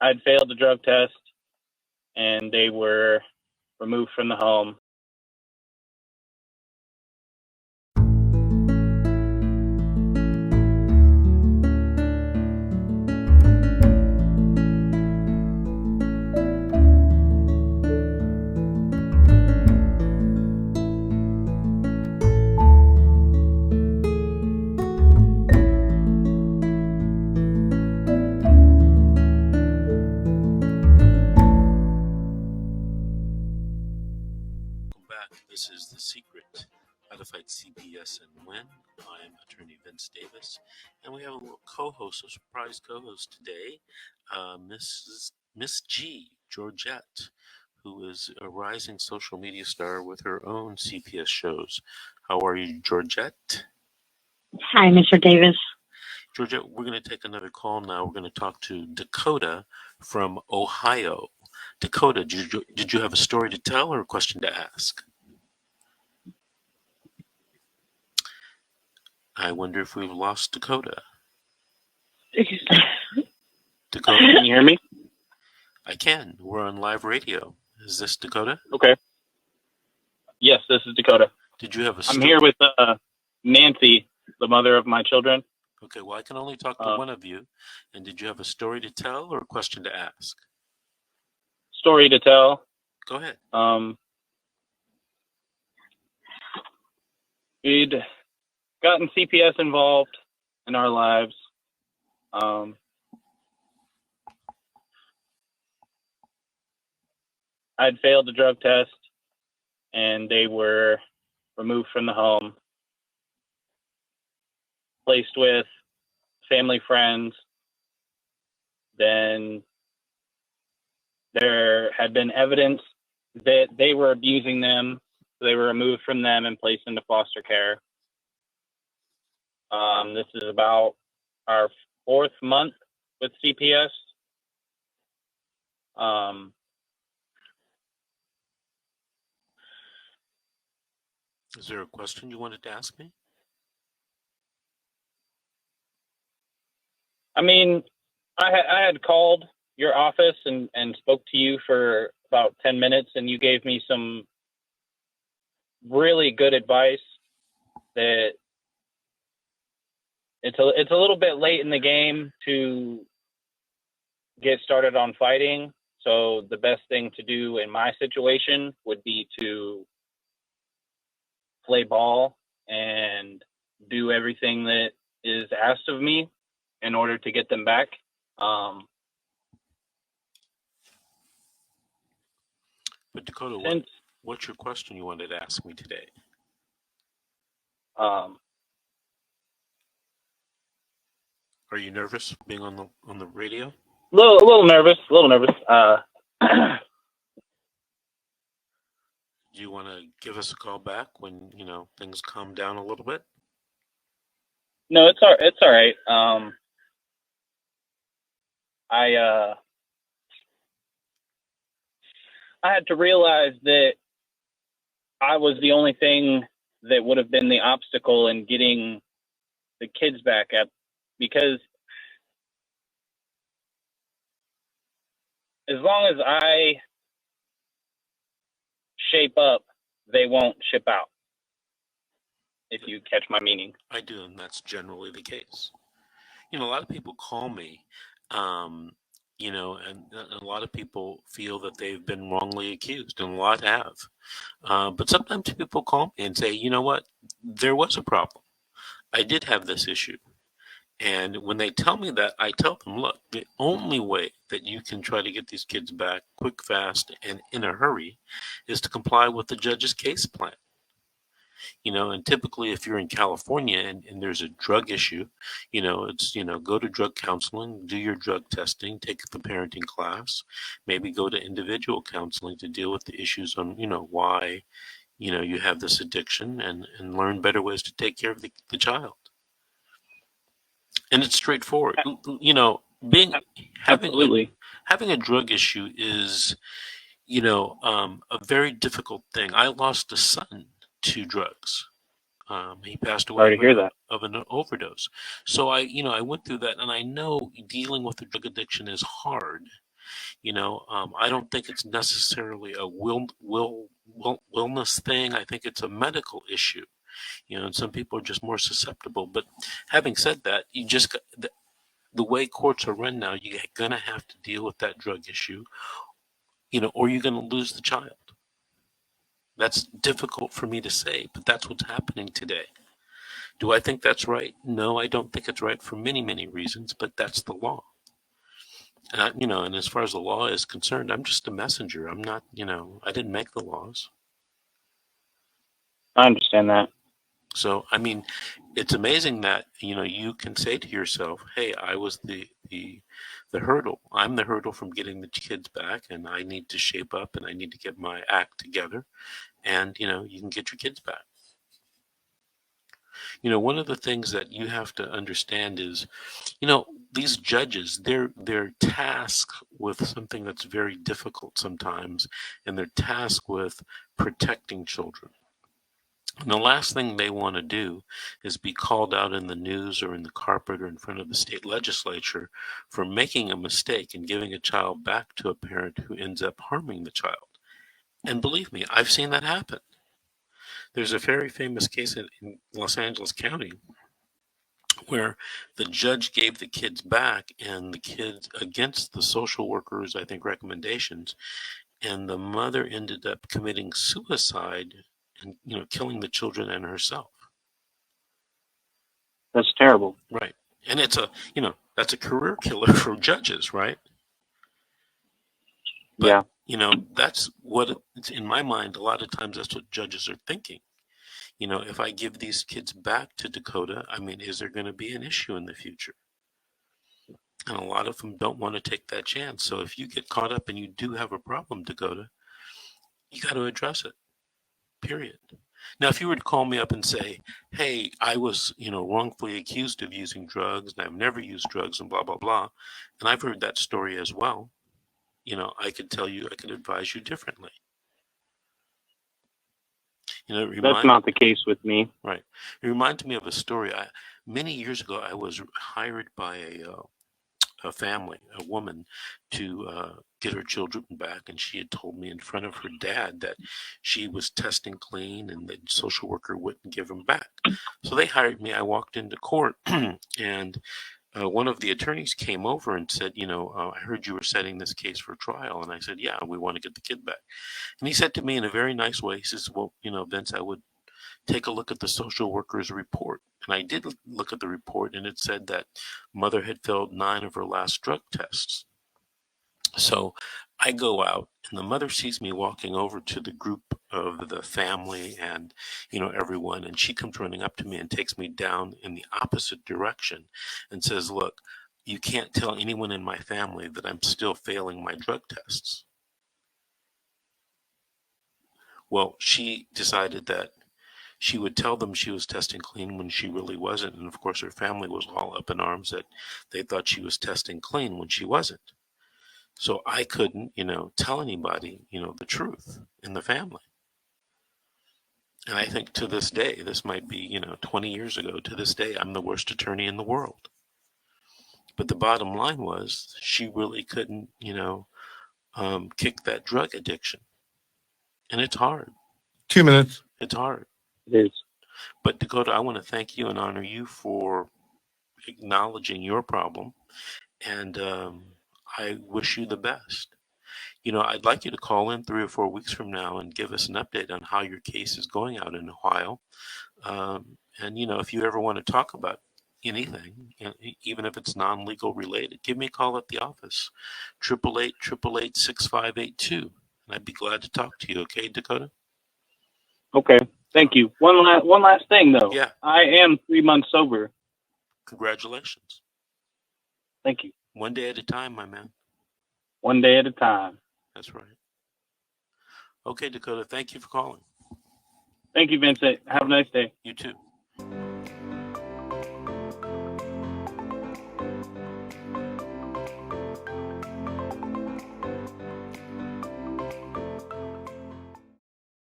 I'd failed the drug test, and they were removed from the home. This is The Secret, How to Fight CPS and Win. I'm attorney Vince Davis, and we have a little co-host, a surprise co-host today, Miss G, Georgette, who is a rising social media star with her own CPS shows. How are you, Georgette? Hi, Mr. Davis. Georgette, we're going to take another call now. We're going to talk to Dakota from Ohio. Dakota, did you have a story to tell or a question to ask? I wonder if we've lost Dakota. Dakota? Can you hear me? I can. We're on live radio. Is this Dakota? Okay. Yes, this is Dakota. Did you have a I'm here with Nancy, the mother of my children. Okay, well, I can only talk to one of you. And did you have a story to tell or a question to ask? Story to tell. Go ahead. We'd gotten CPS involved in our lives. I'd failed the drug test, and they were removed from the home, placed with family friends. Then there had been evidence that they were abusing them, so they were removed from them and placed into foster care. This is about our 4th month with CPS. Is there a question you wanted to ask me? I mean, I had called your office and spoke to you for about 10 minutes, and you gave me some really good advice that it's a little bit late in the game to get started on fighting. So the best thing to do in my situation would be to play ball and do everything that is asked of me in order to get them back. But Dakota, what's your question you wanted to ask me today? Are you nervous being on the radio? A little nervous. Do you want to give us a call back when things calm down a little bit? No, it's all right. I had to realize that I was the only thing that would have been the obstacle in getting the kids back up, because as long as I shape up, they won't ship out, if you catch my meaning. I do, and that's generally the case. A lot of people call me, and a lot of people feel that they've been wrongly accused, and a lot have. But sometimes people call me and say, you know what, there was a problem. I did have this issue. And when they tell me that, I tell them, look, the only way that you can try to get these kids back quick, fast, and in a hurry is to comply with the judge's case plan. And typically if you're in California and there's a drug issue, it's, go to drug counseling, do your drug testing, take the parenting class, maybe go to individual counseling to deal with the issues on, why, you have this addiction and learn better ways to take care of the child. And it's straightforward. Having a drug issue is, a very difficult thing. I lost a son to drugs. He passed away of an overdose. So I went through that, and I know dealing with the drug addiction is hard. I don't think it's necessarily a wellness thing. I think it's a medical issue. And some people are just more susceptible. But having said that, you just the way courts are run now, you're gonna have to deal with that drug issue, or you're gonna lose the child. That's difficult for me to say, but that's what's happening today. Do I think that's right? No, I don't think it's right for many, many reasons, but that's the law. And as far as the law is concerned, I'm just a messenger. I'm not, I didn't make the laws. I understand that. So, it's amazing that, you can say to yourself, hey, I was the hurdle. I'm the hurdle from getting the kids back, and I need to shape up and I need to get my act together. And, you can get your kids back. One of the things that you have to understand is, these judges, they're tasked with something that's very difficult sometimes, and they're tasked with protecting children. And the last thing they want to do is be called out in the news or in the carpet or in front of the state legislature for making a mistake and giving a child back to a parent who ends up harming the child. And believe me, I've seen that happen. There's a very famous case in Los Angeles County where the judge gave the kids back, and the kids, against the social workers, I think, recommendations, and the mother ended up committing suicide and, killing the children and herself. That's terrible. Right. And it's that's a career killer for judges, right? But, yeah. That's what it's in my mind. A lot of times that's what judges are thinking. If I give these kids back to Dakota, is there going to be an issue in the future? And a lot of them don't want to take that chance. So if you get caught up and you do have a problem, Dakota, you got to address it, period. Now, if you were to call me up and say, hey, I was, wrongfully accused of using drugs and I've never used drugs and blah, blah, blah, and I've heard that story as well, I could tell you, I could advise you differently. That's not the case with me. Right. It reminds me of a story. Many years ago, I was hired by a family, a woman, to get her children back, and she had told me in front of her dad that she was testing clean and the social worker wouldn't give them back. So they hired me. I walked into court, and one of the attorneys came over and said, I heard you were setting this case for trial. And I said, yeah, we want to get the kid back. And he said to me in a very nice way, he says, well, Vince, I would take a look at the social worker's report. And I did look at the report, and it said that mother had failed 9 of her last drug tests. So I go out, and the mother sees me walking over to the group of the family and, everyone, and she comes running up to me and takes me down in the opposite direction and says, look, you can't tell anyone in my family that I'm still failing my drug tests. Well, she decided that she would tell them she was testing clean when she really wasn't. And of course, her family was all up in arms that they thought she was testing clean when she wasn't. So I couldn't, tell anybody, the truth in the family. And I think to this day, this might be, 20 years ago, to this day, I'm the worst attorney in the world. But the bottom line was she really couldn't, kick that drug addiction. And it's hard. 2 minutes. It's hard. It is. But Dakota, I want to thank you and honor you for acknowledging your problem. And I wish you the best. I'd like you to call in 3 or 4 weeks from now and give us an update on how your case is going out in Ohio. And, if you ever want to talk about anything, even if it's non-legal related, give me a call at the office, 888-888-6582. And I'd be glad to talk to you. Okay, Dakota? Okay. Thank you. One last thing, though. Yeah. I am 3 months sober. Congratulations. Thank you. One day at a time, my man. One day at a time. That's right. Okay, Dakota, thank you for calling. Thank you, Vincent. Have a nice day. You too.